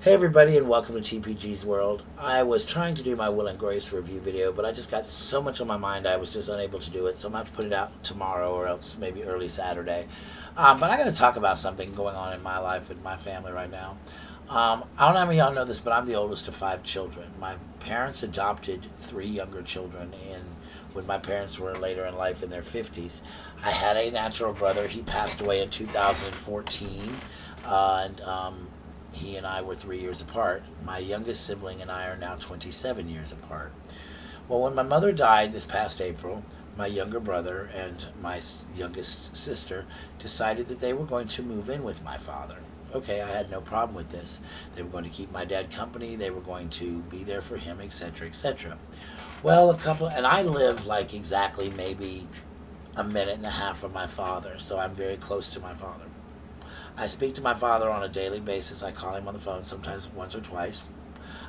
Hey everybody and welcome to TPG's World. I was trying to do my Will and Grace review video, but I just got so much on my mind I was just unable to do it, so I'm going to have to put it out tomorrow or else maybe early Saturday. But I got to talk about something going on in my life with my family right now. I don't know how many of y'all know this, but I'm the oldest of 5 children. My parents adopted 3 younger children when my parents were later in life in their 50s. I had a natural brother. He passed away in 2014, and he and I were 3 years apart. My youngest sibling and I are now 27 years apart. Well, when my mother died this past April, my younger brother and my youngest sister decided that they were going to move in with my father. Okay, I had no problem with this. They were going to keep my dad company. They were going to be there for him, etc., etc. Well, and I live like exactly maybe a minute and a half from my father, so I'm very close to my father. I speak to my father on a daily basis. I call him on the phone sometimes once or twice.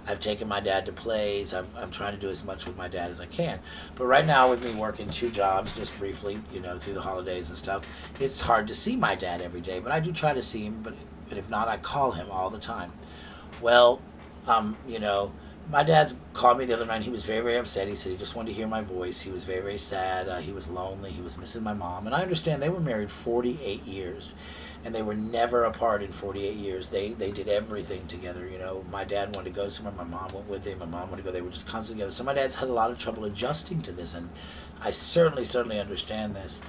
I've taken my dad to plays. I'm trying to do as much with my dad as I can. But right now, with me working 2 jobs, just briefly, through the holidays and stuff, it's hard to see my dad every day. But I do try to see him, but if not, I call him all the time. Well, my dad's called me the other night. He was very, very upset. He said he just wanted to hear my voice. He was very, very sad. He was lonely. He was missing my mom. And I understand they were married 48 years. And they were never apart in 48 years. They did everything together. My dad wanted to go somewhere. My mom went with him. My mom wanted to go. They were just constantly together. So my dad's had a lot of trouble adjusting to this. And I certainly understand this.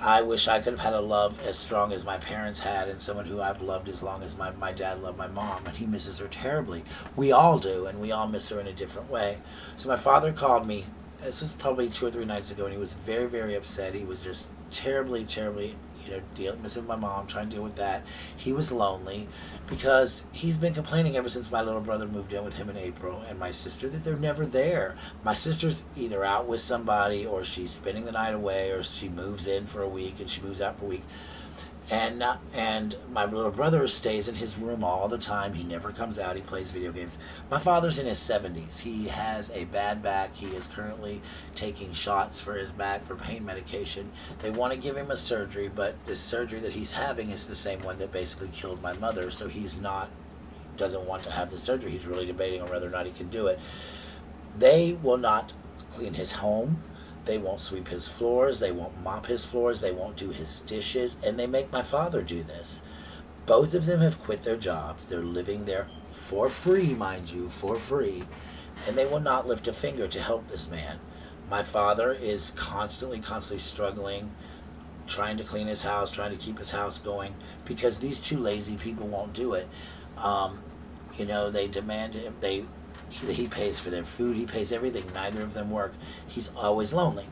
I wish I could have had a love as strong as my parents had and someone who I've loved as long as my dad loved my mom, and he misses her terribly. We all do, and we all miss her in a different way. So my father called me, this was probably 2 or 3 nights ago, and he was very, very upset. He was just terribly missing my mom, trying to deal with that. He was lonely because he's been complaining ever since my little brother moved in with him in April, and my sister, that they're never there. My sister's either out with somebody, or she's spending the night away, or she moves in for a week and she moves out for a week. And my little brother stays in his room all the time. He never comes out. He plays video games. My father's in his 70s. He has a bad back. He is currently taking shots for his back for pain medication. They want to give him a surgery, but the surgery that he's having is the same one that basically killed my mother. So doesn't want to have the surgery. He's really debating on whether or not he can do it. They will not clean his home. They won't sweep his floors. They won't mop his floors. They won't do his dishes. And they make my father do this. Both of them have quit their jobs. They're living there for free, mind you, for free. And they will not lift a finger to help this man. My father is constantly struggling, trying to clean his house, trying to keep his house going, because these 2 lazy people won't do it. They demand him. He pays for their food. He pays everything. Neither of them work. He's always lonely.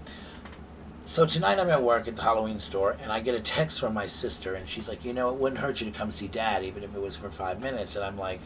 So tonight I'm at work at the Halloween store, and I get a text from my sister, and she's like, it wouldn't hurt you to come see Dad, even if it was for 5 minutes. And I'm like,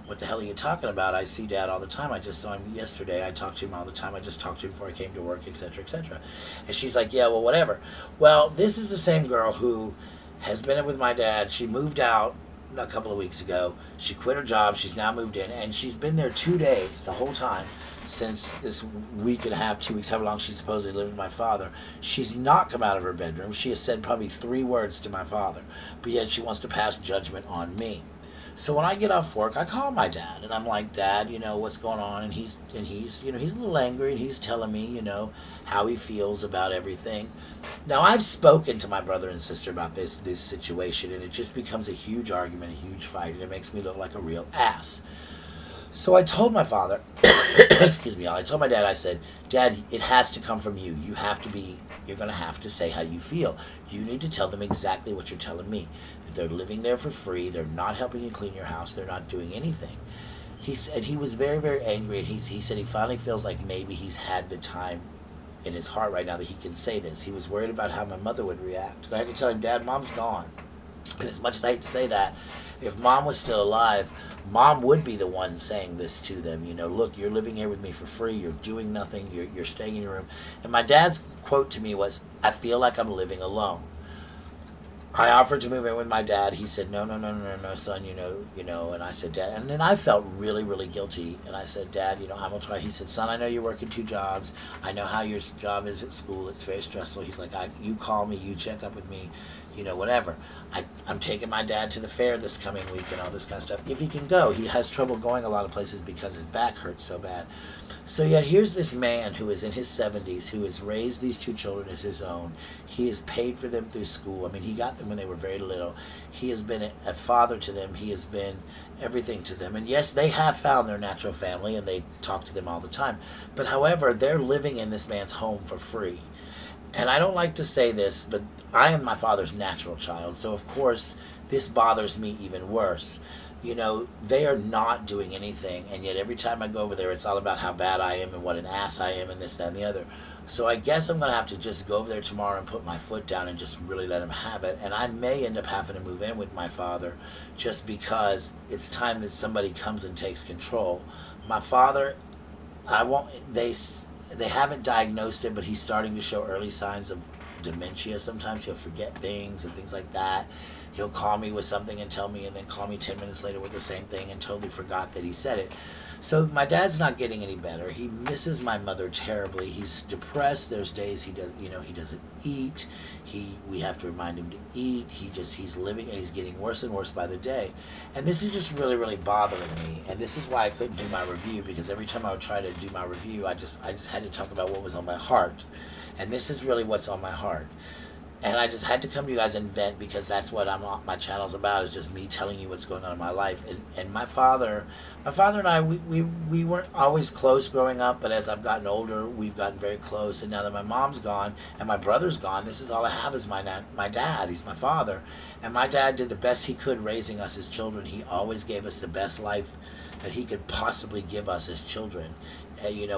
what the hell are you talking about? I see Dad all the time. I just saw him yesterday. I talk to him all the time. I just talked to him before I came to work, etc., etc. And she's like, yeah, well, whatever. Well, this is the same girl who has been with my dad. She moved out a couple of weeks ago. She quit her job. She's now moved in, and she's been there 2 days the whole time since this week and a half, 2 weeks, however long she supposedly lived with my father. She's not come out of her bedroom. She has said probably 3 words to my father, but yet she wants to pass judgment on me. So when I get off work, I call my dad, and I'm like, Dad, what's going on? And he's he's a little angry, and he's telling me, how he feels about everything. Now, I've spoken to my brother and sister about this situation, and it just becomes a huge argument, a huge fight, and it makes me look like a real ass. So I told my father, excuse me, I told my dad, I said, Dad, it has to come from you. You're going to have to say how you feel. You need to tell them exactly what you're telling me. That they're living there for free. They're not helping you clean your house. They're not doing anything. He said he was very, very angry, and he said he finally feels like maybe he's had the time in his heart right now that he can say this. He was worried about how my mother would react. And I had to tell him, Dad, Mom's gone. And as much as I hate to say that, if Mom was still alive, Mom would be the one saying this to them. Look, you're living here with me for free. You're doing nothing. You're staying in your room. And my dad's quote to me was, I feel like I'm living alone. I offered to move in with my dad. He said, no, son, and I said, Dad, and then I felt really, really guilty, and I said, Dad, I'm going to try. He said, son, I know you're working 2 jobs. I know how your job is at school. It's very stressful. He's like, you call me, you check up with me, whatever. I'm taking my dad to the fair this coming week and all this kind of stuff. If he can go, he has trouble going a lot of places because his back hurts so bad. So yet here's this man who is in his 70s, who has raised these two children as his own. He has paid for them through school. I mean, he got them when they were very little. He has been a father to them. He has been everything to them. And yes, they have found their natural family, and they talk to them all the time. But however, they're living in this man's home for free. And I don't like to say this, but I am my father's natural child. So, of course, this bothers me even worse. They are not doing anything, and yet every time I go over there, it's all about how bad I am and what an ass I am and this, that, and the other. So I guess I'm going to have to just go over there tomorrow and put my foot down and just really let him have it. And I may end up having to move in with my father just because it's time that somebody comes and takes control. My father, they haven't diagnosed it, but he's starting to show early signs of dementia. Sometimes he'll forget things and things like that. He'll call me with something and tell me, and then call me 10 minutes later with the same thing and totally forgot that he said it. So my dad's not getting any better. He misses my mother terribly. He's depressed. There's days he doesn't eat. We have to remind him to eat. He's living, and he's getting worse and worse by the day. And this is just really, really bothering me. And this is why I couldn't do my review, because every time I would try to do my review, I just had to talk about what was on my heart. And this is really what's on my heart. And I just had to come to you guys and vent, because that's what my channel's about, is just me telling you what's going on in my life. And my father and I, we weren't always close growing up, but as I've gotten older, we've gotten very close. And now that my mom's gone and my brother's gone, this is all I have is my dad. He's my father. And my dad did the best he could raising us as children. He always gave us the best life that he could possibly give us as children.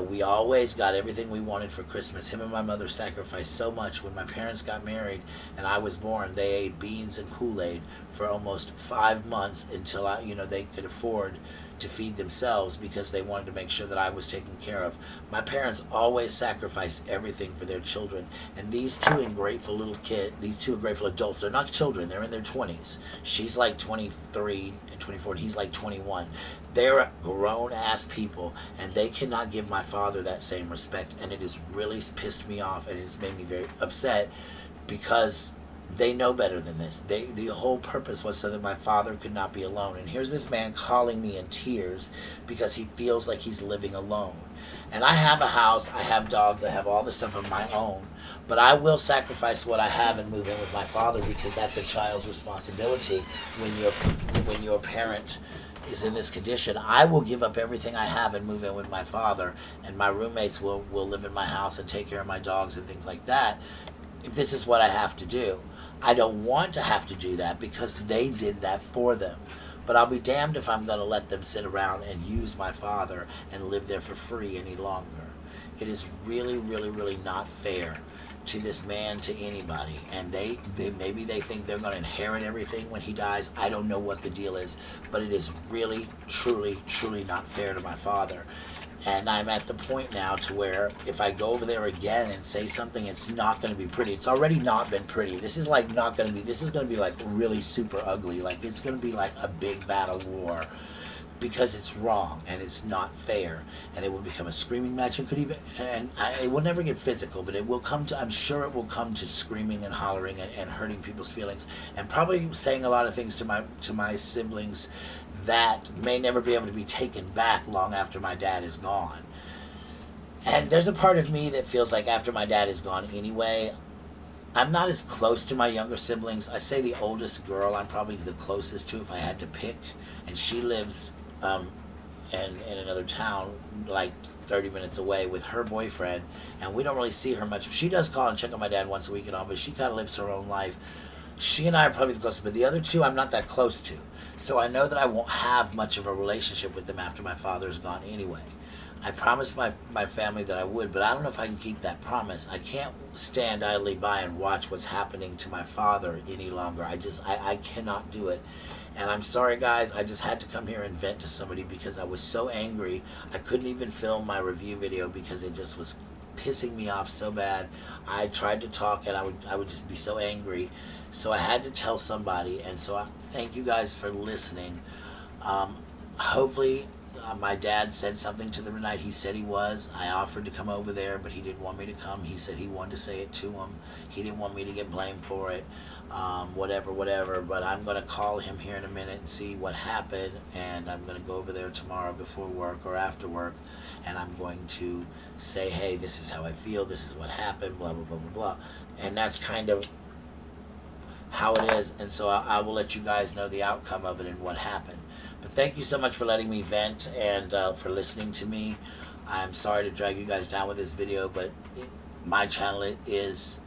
We always got everything we wanted for Christmas. Him and my mother sacrificed so much. When my parents got married and I was born, they ate beans and Kool-Aid for almost 5 months until they could afford to feed themselves, because they wanted to make sure that I was taken care of. My parents always sacrificed everything for their children. And these two ungrateful adults, they're not children, they're in their 20s. She's like 23 and 24, and he's like 21. They're grown-ass people, and they cannot give my father that same respect. And it has really pissed me off, and it's made me very upset, because they know better than this. The whole purpose was so that my father could not be alone. And here's this man calling me in tears because he feels like he's living alone. And I have a house, I have dogs, I have all this stuff of my own. But I will sacrifice what I have and move in with my father, because that's a child's responsibility when your parent is in this condition. I will give up everything I have and move in with my father, and my roommates will live in my house and take care of my dogs and things like that, if this is what I have to do. I don't want to have to do that, because they did that for them. But I'll be damned if I'm going to let them sit around and use my father and live there for free any longer. It is really, really, really not fair to this man, to anybody. And maybe they think they're going to inherit everything when he dies. I don't know what the deal is, but it is really, truly, truly not fair to my father. And I'm at the point now to where if I go over there again and say something, it's not going to be pretty. It's already not been pretty. This is like not going to be, this is going to be like really super ugly. Like it's going to be like a big battle war, because it's wrong and it's not fair, and it will become a screaming match. It could even, it will never get physical, but it will come to, I'm sure it will come to screaming and hollering and hurting people's feelings, and probably saying a lot of things to my siblings that may never be able to be taken back long after my dad is gone. And there's a part of me that feels like after my dad is gone anyway, I'm not as close to my younger siblings. I say the oldest girl I'm probably the closest to if I had to pick, and she lives in another town like 30 minutes away with her boyfriend, and we don't really see her much. She does call and check on my dad once a week and all, but she kind of lives her own life. She and I are probably the closest, but the other two I'm not that close to. So I know that I won't have much of a relationship with them after my father is gone anyway. I promised my family that I would, but I don't know if I can keep that promise. I can't stand idly by and watch what's happening to my father any longer. I cannot do it. And I'm sorry, guys, I just had to come here and vent to somebody because I was so angry. I couldn't even film my review video because it just was pissing me off so bad. I tried to talk and I would just be so angry. So I had to tell somebody, and so I thank you guys for listening. Hopefully My dad said something to them tonight. He said he was. I offered to come over there, but he didn't want me to come. He said he wanted to say it to him. He didn't want me to get blamed for it. Whatever. But I'm going to call him here in a minute and see what happened. And I'm going to go over there tomorrow before work or after work. And I'm going to say, hey, this is how I feel. This is what happened, blah, blah, blah, blah, blah. And that's kind of how it is. And so I will let you guys know the outcome of it and what happened. But thank you so much for letting me vent and for listening to me. I'm sorry to drag you guys down with this video, but my channel is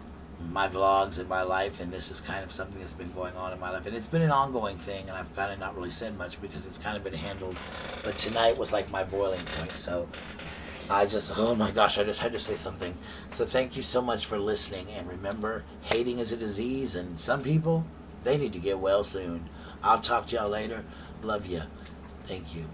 my vlogs and my life, and this is kind of something that's been going on in my life. And it's been an ongoing thing, and I've kind of not really said much because it's kind of been handled. But tonight was like my boiling point, so oh my gosh, I just had to say something. So thank you so much for listening, and remember, hating is a disease, and some people, they need to get well soon. I'll talk to y'all later. Love you. Thank you.